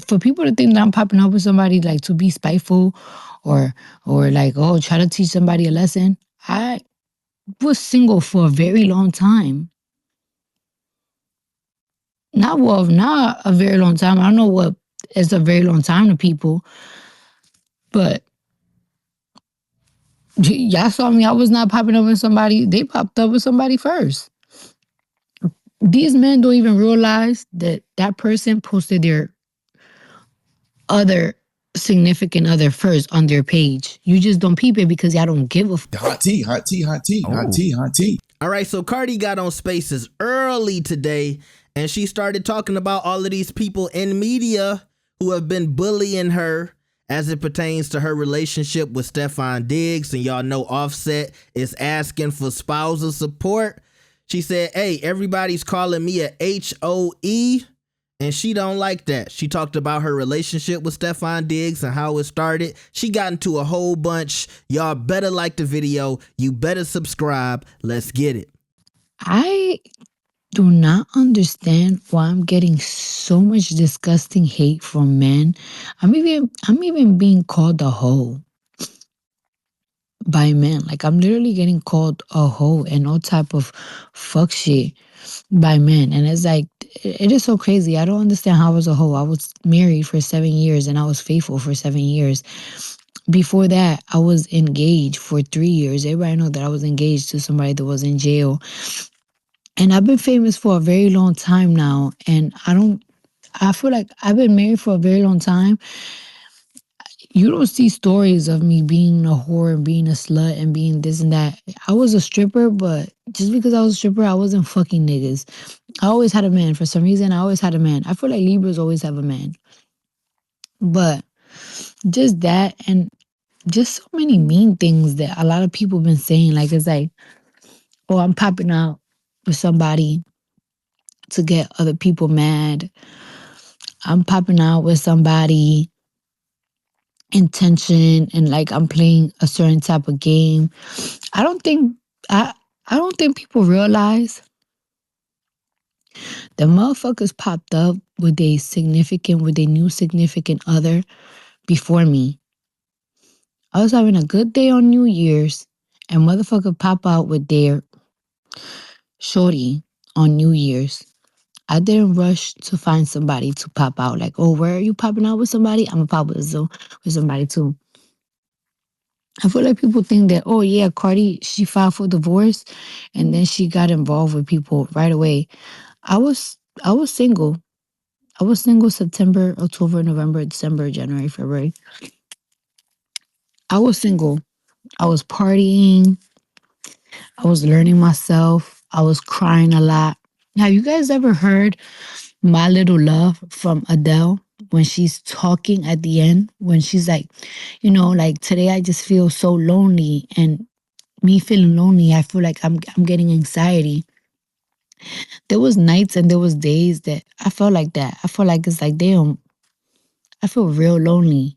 for people to think that I'm popping up with somebody like to be spiteful or like, oh, try to teach somebody a lesson. I was single for a very long time. Not a very long time. I don't know what is a very long time to people, but y'all saw me. I was not popping up with somebody. They popped up with somebody first. These men don't even realize that that person posted their other significant other first on their page. You just don't peep it because y'all don't give a Hot tea, hot tea, hot tea, hot tea, hot tea. All right, so Cardi got on Spaces early today, and she started talking about all of these people in media who have been bullying her as it pertains to her relationship with Stefon Diggs. And y'all know Offset is asking for spousal support. She said, hey, everybody's calling me a HOE, and she don't like that. She talked about her relationship with Stefon Diggs and how it started. She got into a whole bunch. Y'all better like the video. You better subscribe. Let's get it. I do not understand why I'm getting so much disgusting hate from men. I'm even being called a hoe by men. Like I'm literally getting called a hoe and all type of fuck shit by men. And it's like it is so crazy. I don't understand how I was a hoe. I was married for 7 years and I was faithful for 7 years. Before that, I was engaged for 3 years. Everybody know that I was engaged to somebody that was in jail. And I've been famous for a very long time now. And I feel like I've been married for a very long time. You don't see stories of me being a whore and being a slut and being this and that. I was a stripper, but just because I was a stripper, I wasn't fucking niggas. I always had a man. For some reason, I always had a man. I feel like Libras always have a man. But just that and just so many mean things that a lot of people been saying. Like, it's like, oh, I'm popping out with somebody to get other people mad. I'm popping out with somebody intention and like I'm playing a certain type of game. I don't think I I don't think people realize the motherfuckers popped up with a new significant other before me. I was having a good day on New Year's and motherfucker pop out with their shorty on New Year's. I didn't rush to find somebody to pop out. Like, oh, where are you popping out with somebody? I'm gonna pop with somebody too. I feel like people think that, oh yeah, Cardi, she filed for divorce and then she got involved with people right away. I was I was single. I was single September, October, November, December, January, February. I was single. I was partying. I was learning myself. I was crying a lot. Have you guys ever heard My Little Love from Adele when she's talking at the end? When she's like, like today I just feel so lonely and me feeling lonely, I feel like I'm getting anxiety. There was nights and there was days that I felt like that. I felt like it's like, damn, I feel real lonely.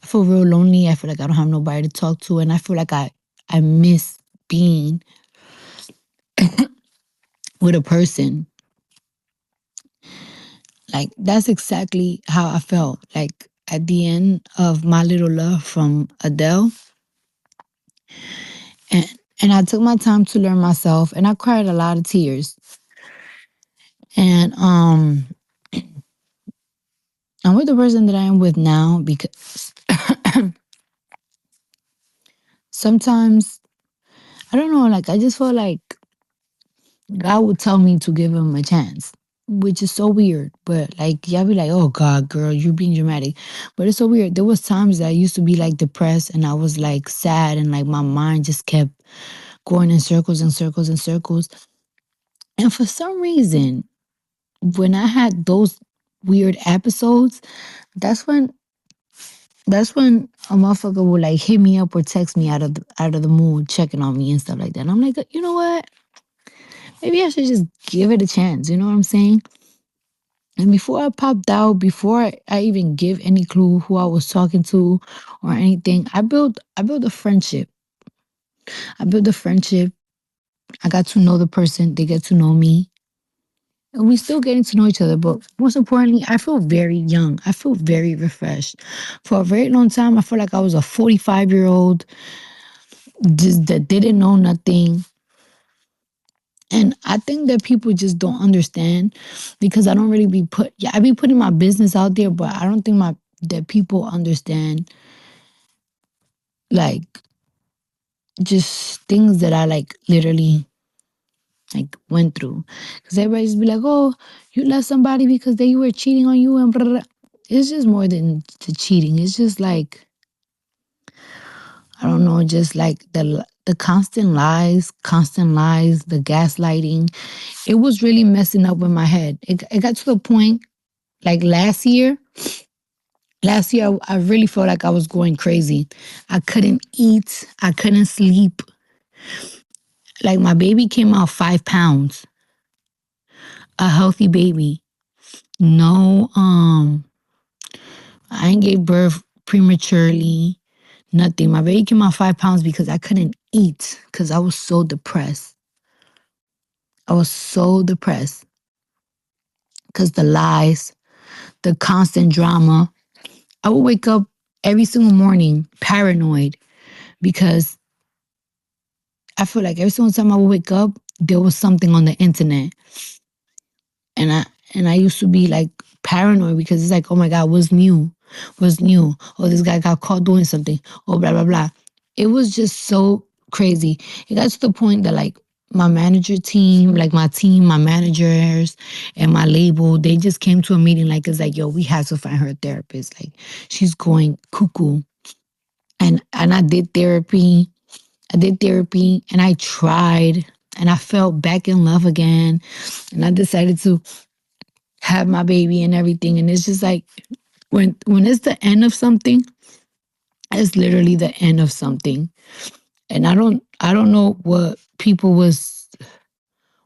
I feel real lonely. I feel like I don't have nobody to talk to. And I feel like I miss being with a person. Like that's exactly how I felt. Like at the end of My Little Love from Adele. And and I took my time to learn myself and I cried a lot of tears. And I'm with the person that I am with now because sometimes I don't know, like I just feel like God would tell me to give him a chance, which is so weird. But like y'all be like, oh God, girl, you're being dramatic. But it's so weird. There was times that I used to be like depressed and I was like sad and like my mind just kept going in circles and circles and circles. And for some reason, when I had those weird episodes, that's when that's when a motherfucker would like hit me up or text me out of the mood, checking on me and stuff like that. And I'm like, you know what? Maybe I should just give it a chance. You know what I'm saying? And before I popped out, before I even give any clue who I was talking to or anything, I built a friendship. I built a friendship. I got to know the person. They get to know me. And we still getting to know each other. But most importantly, I feel very young. I feel very refreshed. For a very long time, I feel like I was a 45-year-old just that didn't know nothing. And I think that people just don't understand because I don't really be I be putting my business out there, but I don't think that people understand like just things that I like literally like went through. Because everybody just be like, oh, you left somebody because they were cheating on you and blah, blah, blah. It's just more than the cheating. It's just like, I don't know, just like the constant lies, the gaslighting. It was really messing up with my head. It got to the point like last year I really felt like I was going crazy. I couldn't eat, I couldn't sleep. Like my baby came out 5 pounds, a healthy baby. No, I ain't gave birth prematurely, nothing. My baby came out 5 pounds because I couldn't eat because I was so depressed. I was so depressed because the lies, the constant drama. I would wake up every single morning paranoid because I feel like every single time I would wake up, there was something on the internet. And I used to be like paranoid because it's like, oh my God, what's new? What's new? Oh, this guy got caught doing something. Oh, blah, blah, blah. It was just so crazy. It got to the point that like my manager team, like my team, my managers and my label, they just came to a meeting like it's like, yo, we have to find her a therapist. Like she's going cuckoo. And I did therapy. I did therapy and I tried and I felt back in love again. And I decided to have my baby and everything. And it's just like when it's the end of something, it's literally the end of something. And I don't know what people was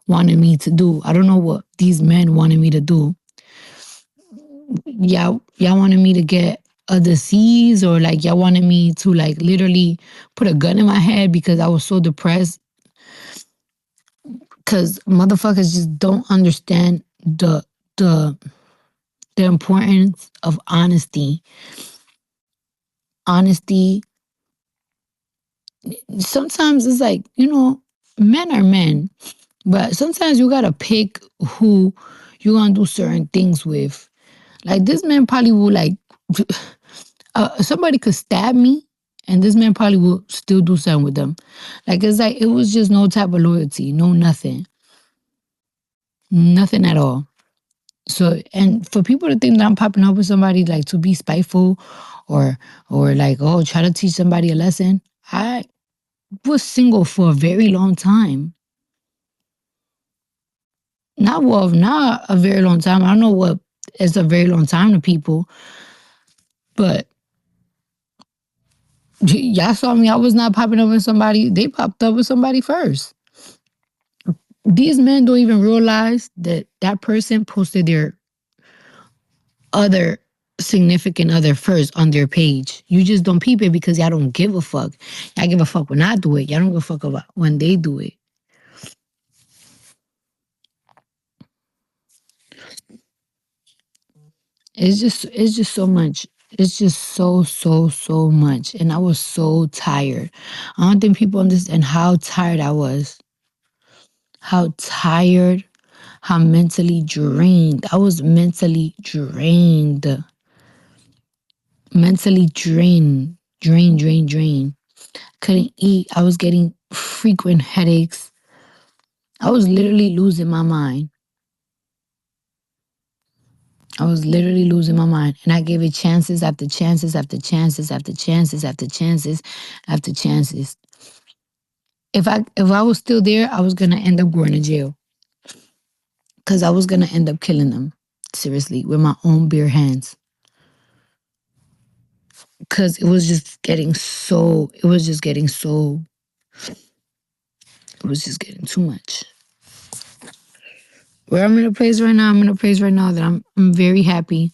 wanting me to do. I don't know what these men wanted me to do. Y'all wanted me to get a disease or like y'all wanted me to like literally put a gun in my head because I was so depressed. Cause motherfuckers just don't understand the the importance of honesty. Honesty. Sometimes it's like, men are men, but sometimes you gotta pick who you're gonna do certain things with. Like this man probably will like somebody could stab me and this man probably will still do something with them. Like it's like it was just no type of loyalty, no nothing. Nothing at all. So, and for people to think that I'm popping up with somebody like to be spiteful or like, oh, try to teach somebody a lesson. I was single for a very long time. Not a very long time. I don't know what is a very long time to people, but y'all saw me. I was not popping up with somebody. They popped up with somebody first. These men don't even realize that that person posted their other significant other first on their page. You just don't peep it because y'all don't give a fuck. Y'all give a fuck when I do it. Y'all don't give a fuck about when they do it. It's just so much. It's just so much. And I was so tired. I don't think people understand how tired I was. How tired, how mentally drained. I was mentally drained. Mentally drained. Drained. Couldn't eat. I was getting frequent headaches. I was literally losing my mind. I was literally losing my mind. And I gave it chances after chances after chances after chances after chances after chances. If I was still there, I was gonna end up going to jail. Cause I was gonna end up killing them. Seriously, with my own bare hands. Cause it was just getting too much. Where I'm in a place right now that I'm very happy.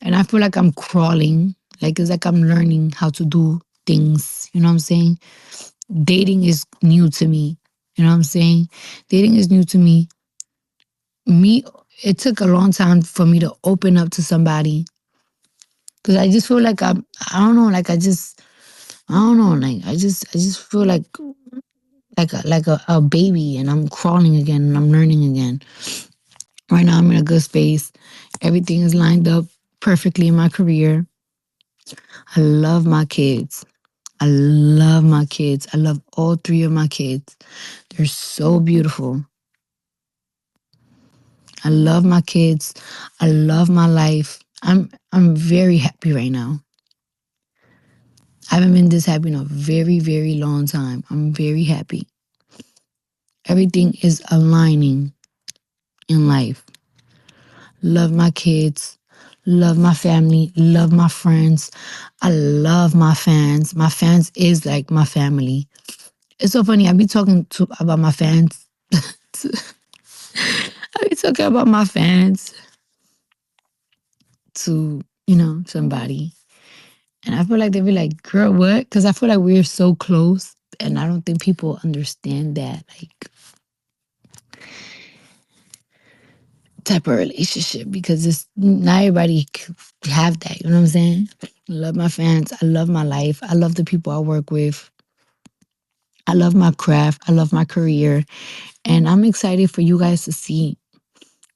And I feel like I'm crawling. Like it's like I'm learning how to do things. You know what I'm saying? Dating is new to me. You know what I'm saying? Dating is new to me. Me it took a long time for me to open up to somebody because I just feel like I don't know, like I don't know, like I just feel like a baby, and I'm crawling again and I'm learning again. Right now, I'm in a good space. Everything is lined up perfectly in my career. I love my kids. I love my kids. I love all three of my kids. They're so beautiful. I love my kids. I love my life. I'm very happy right now. I haven't been this happy in a very, very long time. I'm very happy. Everything is aligning in life. Love my kids. Love my family. Love my friends. I love my fans. My fans is like my family. It's so funny. I be talking to about my fans. I be talking about my fans to, somebody. And I feel like they be like, girl, what? Because I feel like we're so close. And I don't think people understand that, like, type of relationship because it's not everybody have that. You know what I'm saying? I love my fans. I love my life. I love the people I work with. I love my craft. I love my career. And I'm excited for you guys to see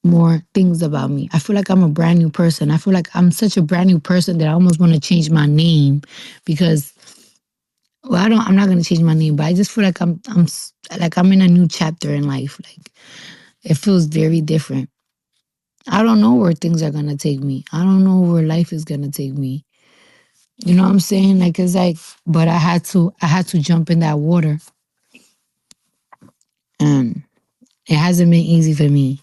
more things about me. I feel like I'm a brand new person. I feel like I'm such a brand new person that I almost want to change my name because well, I'm not going to change my name, but I just feel like like I'm in a new chapter in life. Like it feels very different. I don't know where things are going to take me. I don't know where life is going to take me. You know what I'm saying? Like it's like but I had to jump in that water. And it hasn't been easy for me.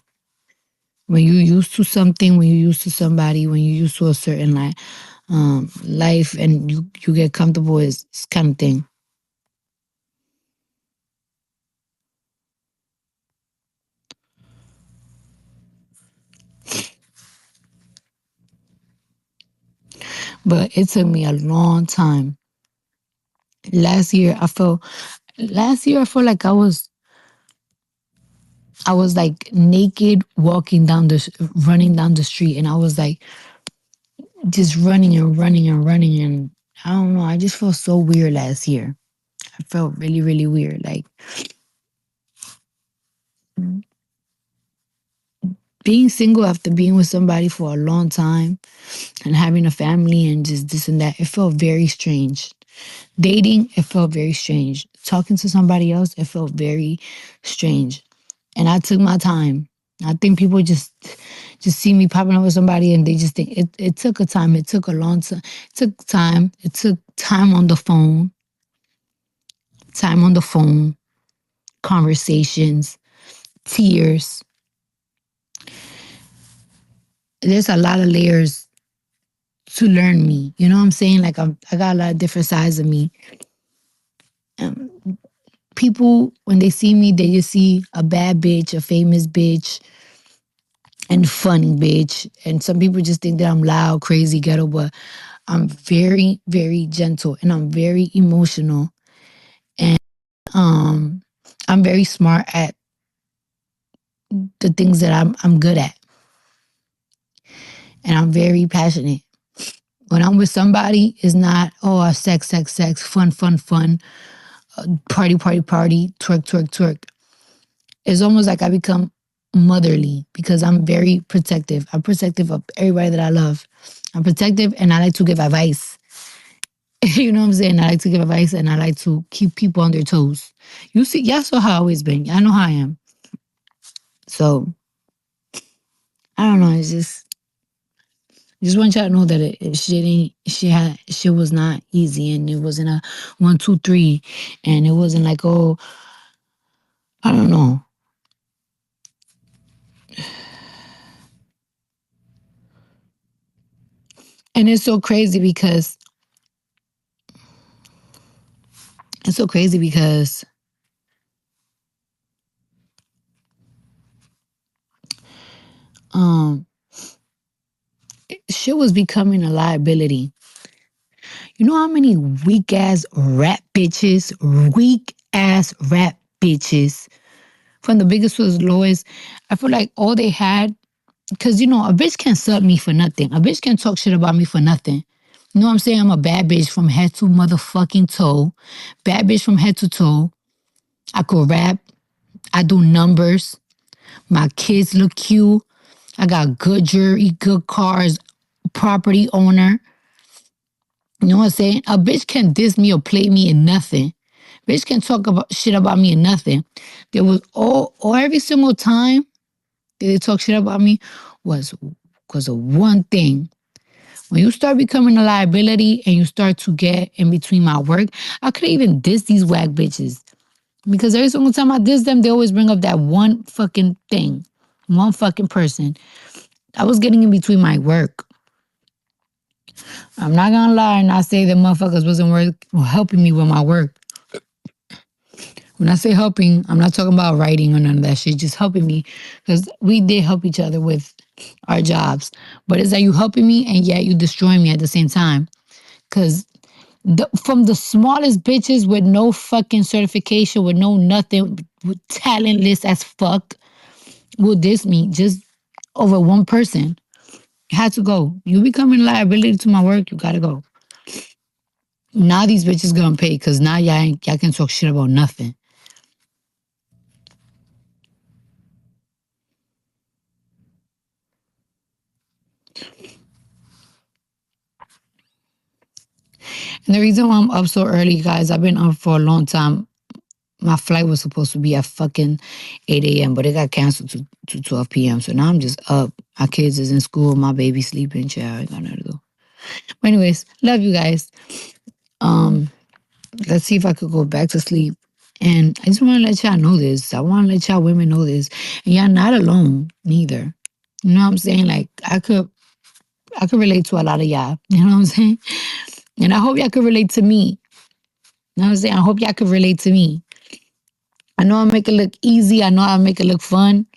When you're used to something, when you're used to somebody, when you're used to a certain life, and you get comfortable, is kind of thing. But it took me a long time. Last year, I felt like I was like naked walking running down the street, and I was like just running and running and running, and I don't know. I just felt so weird last year. I felt really, really weird. Like being single after being with somebody for a long time and having a family and just this and that, it felt very strange. Dating, it felt very strange. Talking to somebody else, it felt very strange. And I took my time. I think people just see me popping up with somebody and they just think it took a time. It took a long time. It took time. It took time on the phone. Time on the phone. Conversations. Tears. There's a lot of layers to learn me. You know what I'm saying? Like I got a lot of different sides of me. Um, People when they see me, they just see a bad bitch, a famous bitch, and funny bitch. And some people just think that I'm loud, crazy, ghetto, but I'm very, very gentle and I'm very emotional. And um I'm very smart at the things that I'm good at. And I'm very passionate. When I'm with somebody, it's not, oh, sex, sex, sex, fun, fun, fun, party, party, party, twerk, twerk, twerk. It's almost like I become motherly because I'm very protective. I'm protective of everybody that I love. I'm protective and I like to give advice. You know what I'm saying? I like to give advice and I like to keep people on their toes. You see, y'all saw how I always been. I know how I am. So I don't know. It's just want y'all to know that shit ain't shit was not easy and it wasn't a 1, 2, 3, and it wasn't like, oh, I don't know. And it's so crazy because um shit was becoming a liability. You know how many weak ass rap bitches, from the biggest to the lowest. I feel like all they had Because, you know, a bitch can sub me for nothing. A bitch can talk shit about me for nothing. You know what I'm saying? I'm a bad bitch from head to motherfucking toe. Bad bitch from head to toe. I could rap. I do numbers. My kids look cute. I got good jewelry, good cars, property owner. You know what I'm saying? A bitch can diss me or play me in nothing. Bitch can talk about shit about me in nothing. There was all every single time that they talk shit about me was because of one thing. When you start becoming a liability and you start to get in between my work, I could even diss these whack bitches. Because every single time I diss them, they always bring up that one fucking thing. One fucking person. I was getting in between my work. I'm not gonna lie and not say that motherfuckers wasn't helping me with my work. When I say helping, I'm not talking about writing or none of that shit, just helping me. Because we did help each other with our jobs. But it's like you helping me and yet you destroying me at the same time. Because from the smallest bitches with no fucking certification, with no nothing, with talentless as fuck, will diss me just over one person. You had to go. You becoming a liability to my work, you gotta go. Now these bitches gonna pay because now y'all can talk shit about nothing. And the reason why I'm up so early, guys, I've been up for a long time. My flight was supposed to be at fucking 8 a.m., but it got canceled to 12 p.m. So now I'm just up. My kids is in school. My baby's sleeping. Child, I got nothing to do. But anyways, love you guys. Let's see if I could go back to sleep. And I just want to let y'all know this. I want to let y'all women know this. And y'all not alone, neither. You know what I'm saying? Like, I could relate to a lot of y'all. You know what I'm saying? And I hope y'all could relate to me. You know what I'm saying? I hope y'all could relate to me. I know I make it look easy. I know I make it look fun.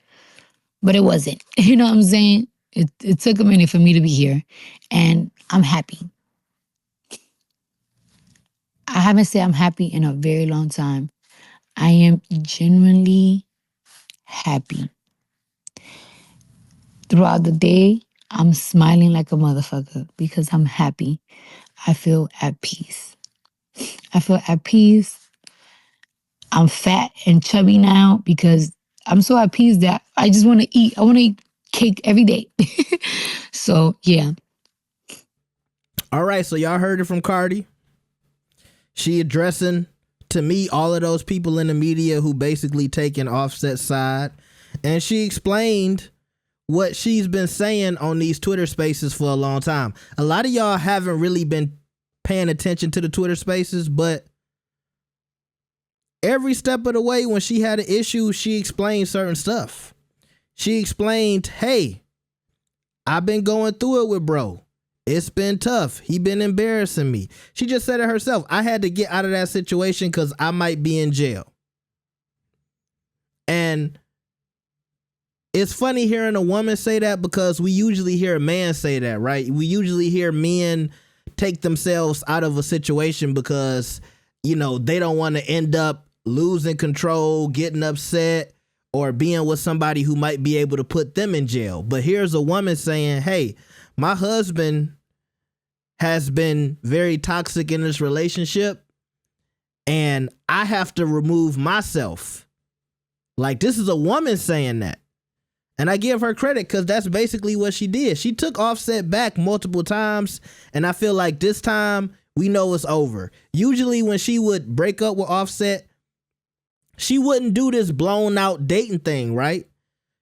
But it wasn't. You know what I'm saying? It took a minute for me to be here. And I'm happy. I haven't said I'm happy in a very long time. I am genuinely happy. Throughout the day, I'm smiling like a motherfucker because I'm happy. I feel at peace. I feel at peace. I'm fat and chubby now because I'm so at peace that I just want to eat. I want to eat cake every day. So, yeah. All right, so y'all heard it from Cardi. She addressing to me all of those people in the media who basically taking Offset's side. And she explained what she's been saying on these Twitter spaces for a long time. A lot of y'all haven't really been paying attention to the Twitter spaces, but every step of the way when she had an issue, she explained certain stuff. She explained, hey, I've been going through it with bro. It's been tough. He been embarrassing me. She just said it herself. I had to get out of that situation because I might be in jail. And it's funny hearing a woman say that because we usually hear a man say that, right? We usually hear men take themselves out of a situation because, you know, they don't want to end up losing control, getting upset, or being with somebody who might be able to put them in jail. But here's a woman saying, hey, my husband has been very toxic in this relationship and I have to remove myself. Like, this is a woman saying that. And I give her credit because that's basically what she did. She took Offset back multiple times, and I feel like this time we know it's over. Usually when she would break up with Offset, she wouldn't do this blown out dating thing, right?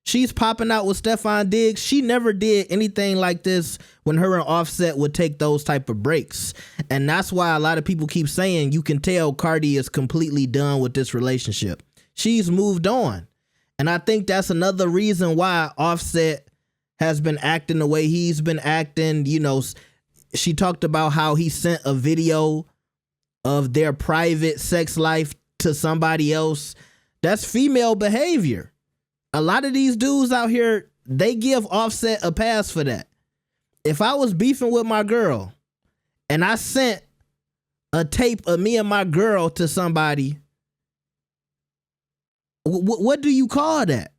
She's popping out with Stefon Diggs. She never did anything like this when her and Offset would take those type of breaks. And that's why a lot of people keep saying you can tell Cardi is completely done with this relationship. She's moved on. And I think that's another reason why Offset has been acting the way he's been acting. You know, she talked about how he sent a video of their private sex life to somebody else. That's female behavior. A lot of these dudes out here, they give Offset a pass for that. If I was beefing with my girl and I sent a tape of me and my girl to somebody, what do you call that?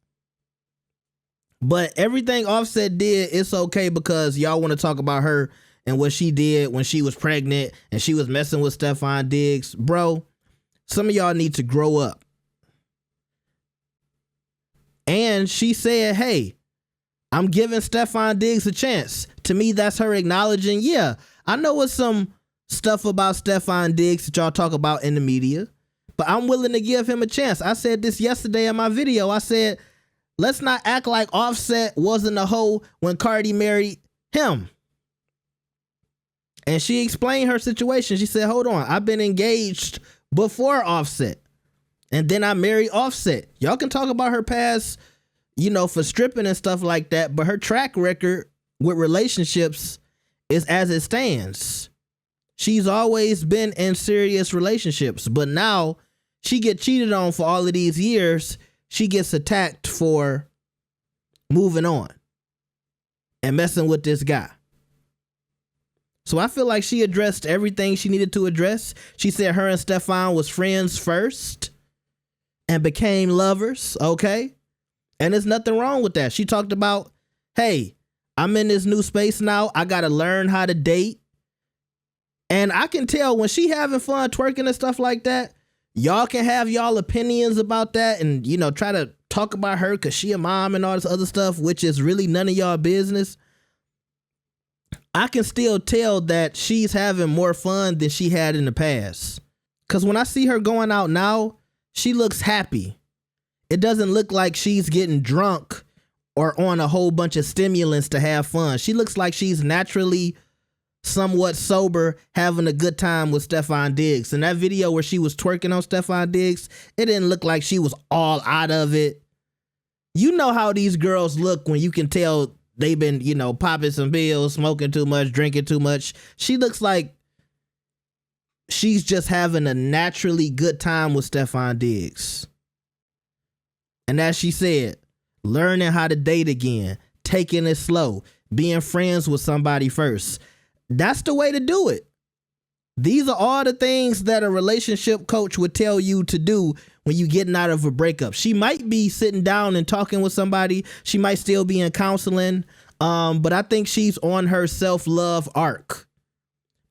But everything Offset did, it's okay because y'all want to talk about her and what she did when she was pregnant and she was messing with Stefon Diggs. Bro, some of y'all need to grow up. And she said, hey, I'm giving Stefon Diggs a chance. To me, that's her acknowledging, yeah, I know it's some stuff about Stefon Diggs that y'all talk about in the media, but I'm willing to give him a chance. I said this yesterday in my video. I said, let's not act like Offset wasn't a hoe when Cardi married him. And she explained her situation. She said, hold on, I've been engaged before Offset. And then I married Offset. Y'all can talk about her past, for stripping and stuff like that, but her track record with relationships is as it stands. She's always been in serious relationships, but now she get cheated on for all of these years. She gets attacked for moving on and messing with this guy. So I feel like she addressed everything she needed to address. She said her and Stefon was friends first and became lovers, okay? And there's nothing wrong with that. She talked about, hey, I'm in this new space now. I got to learn how to date. And I can tell when she having fun twerking and stuff like that, y'all can have y'all opinions about that and, try to talk about her because she a mom and all this other stuff, which is really none of y'all business. I can still tell that she's having more fun than she had in the past. Because when I see her going out now, she looks happy. It doesn't look like she's getting drunk or on a whole bunch of stimulants to have fun. She looks like she's naturally somewhat sober, having a good time with Stefon Diggs. In that video where she was twerking on Stefon Diggs, it didn't look like she was all out of it. You know how these girls look when you can tell they've been, popping some pills, smoking too much, drinking too much. She looks like she's just having a naturally good time with Stefon Diggs. And as she said, learning how to date again, taking it slow, being friends with somebody first. That's the way to do it. These are all the things that a relationship coach would tell you to do when you're getting out of a breakup. She might be sitting down and talking with somebody. She might still be in counseling. But I think she's on her self-love arc.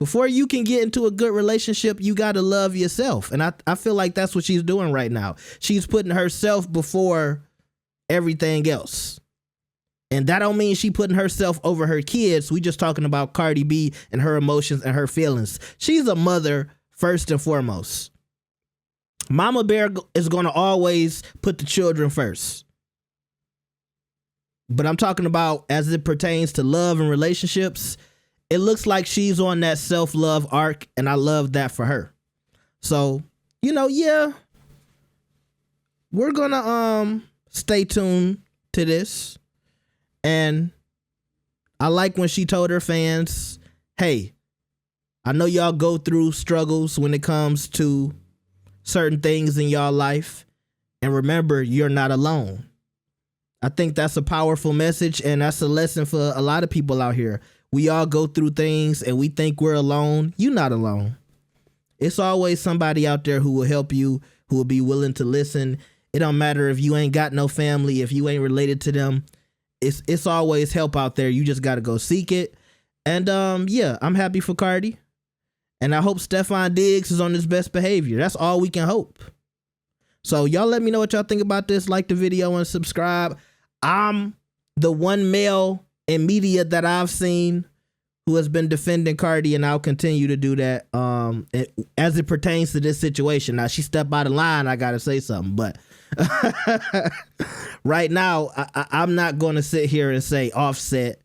Before you can get into a good relationship, you got to love yourself. And I feel like that's what she's doing right now. She's putting herself before everything else. And that don't mean she putting herself over her kids. We just talking about Cardi B and her emotions and her feelings. She's a mother first and foremost. Mama Bear is going to always put the children first. But I'm talking about as it pertains to love and relationships, it looks like she's on that self-love arc, and I love that for her. So, yeah, we're going to stay tuned to this. And I like when she told her fans, hey, I know y'all go through struggles when it comes to certain things in y'all life. And remember, you're not alone. I think that's a powerful message, and that's a lesson for a lot of people out here. We all go through things and we think we're alone. You're not alone. It's always somebody out there who will help you, who will be willing to listen. It don't matter if you ain't got no family, if you ain't related to them. It's always help out there. You just got to go seek it. And yeah, I'm happy for Cardi. And I hope Stefon Diggs is on his best behavior. That's all we can hope. So y'all let me know what y'all think about this. Like the video and subscribe. I'm the one male in media that I've seen who has been defending Cardi, and I'll continue to do that as it pertains to this situation. Now, she stepped out of line, I got to say something. But right now, I'm not going to sit here and say Offset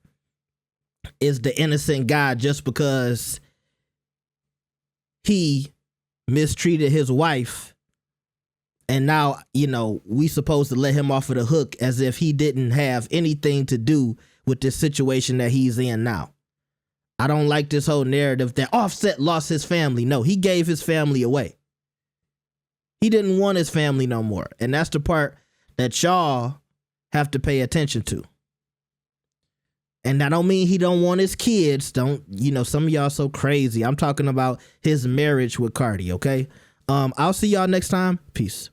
is the innocent guy just because he mistreated his wife. And now, we supposed to let him off of the hook as if he didn't have anything to do with this situation that he's in now. I don't like this whole narrative that Offset lost his family. No, he gave his family away. He didn't want his family no more. And that's the part that y'all have to pay attention to. And that don't mean he don't want his kids. Some of y'all so crazy. I'm talking about his marriage with Cardi, okay? I'll see y'all next time. Peace.